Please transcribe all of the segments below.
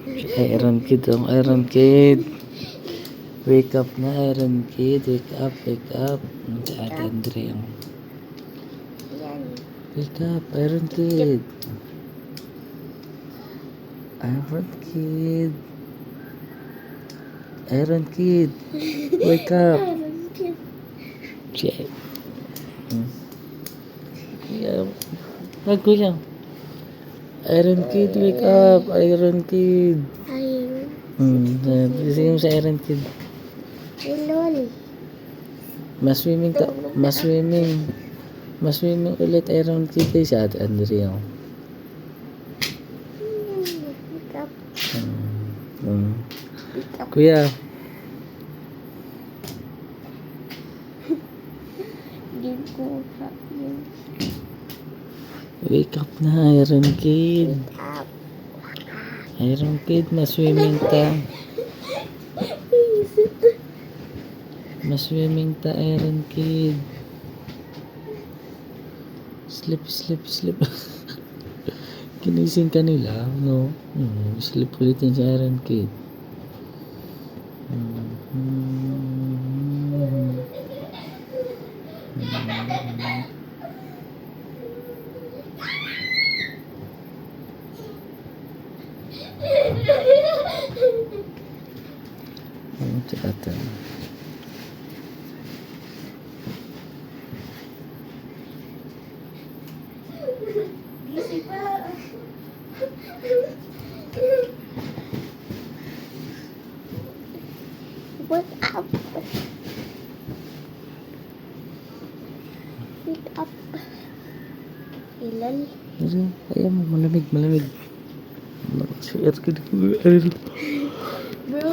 Si Iron Kid, ang Iron Kid. Wake up na, Iron Kid. Wake up, wake up. Si Ate Andre. Wake up, Iron Kid. Iron Kid. Iron Kid. Wake up. Si Kuya. Iron Kid, wake up. Iron Kid. Sige mo sa Iron Kid. Maswimming ka. Maswimming. Maswimming ulit Iron Kid eh, si Ate Andrea. Kuya. Wake up na Iron Kid. Iron Kid, maswimming ta. Maswimming ta Iron Kid. Sleep, sleep, sleep. Kinising ka nila, no? Sleep ulit yun si Iron Kid. Si Ate. Wake up. Wake up. Ilan? Ayaw mo, malamig, malamig. Si Iron Kid. Bro.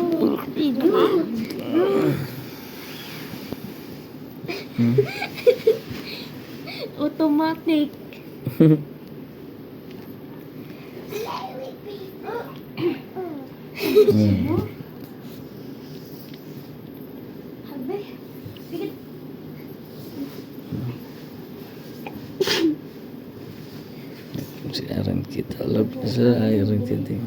Automatic. Si Iron Kid. Alam sa Iron Kid eh.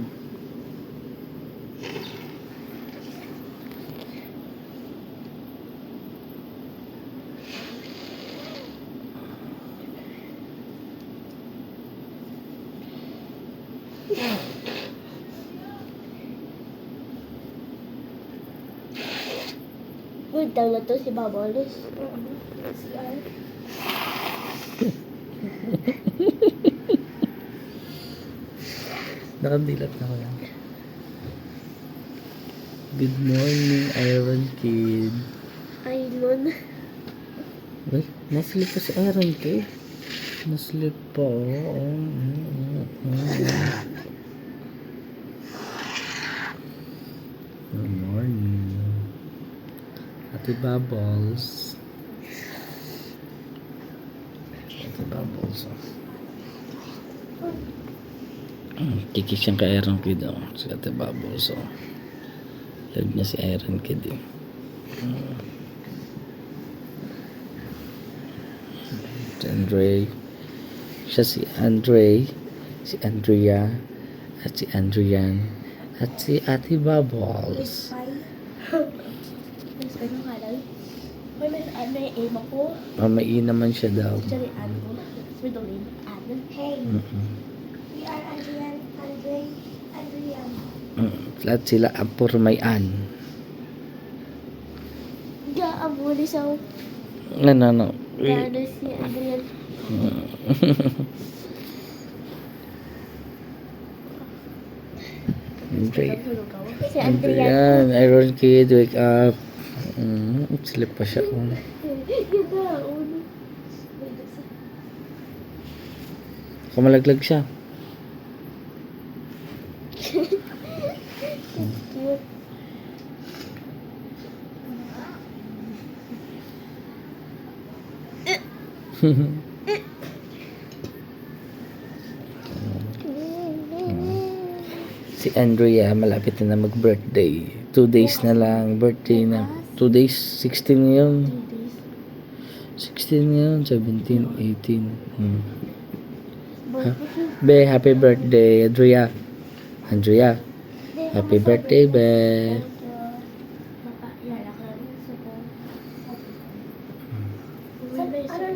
Uy, daw na to si Babolis. Si Ar. Nakadilat na ko yan. Good morning, Iron Kid. Ayun. Uy, naslip pa si Iron Kid. Naslip pa, Good morning. Ate Bubbles. Ate Bubbles, kikis siyang ka Iron Kid, si Ate Bubbles, Love niya si Iron Kid, Si Andre. Siya si Andre. Si Andrea. At si Andrian. At si Ate Bubbles. Mas ano nga lang? May aim ako. May naman siya daw. Sorry, ano? May dolin. Ano? Hey. We are Adrian. Adrian. Lahat sila apor may an. Abuli sa Ano. Gano si Adrian. Si Adrian. Iron Kid, wake up. Sleep pa siya. Kumalaglag siya. Si Andrea malapit na mag-birthday. 2 days na lang birthday na. 2 days, 16 ngayon. 16 ngayon, 17, 18. Be, happy birthday, Andrea. Andrea. Happy birthday, Be. Thank you. Yan ako. Gusto ko. Ano na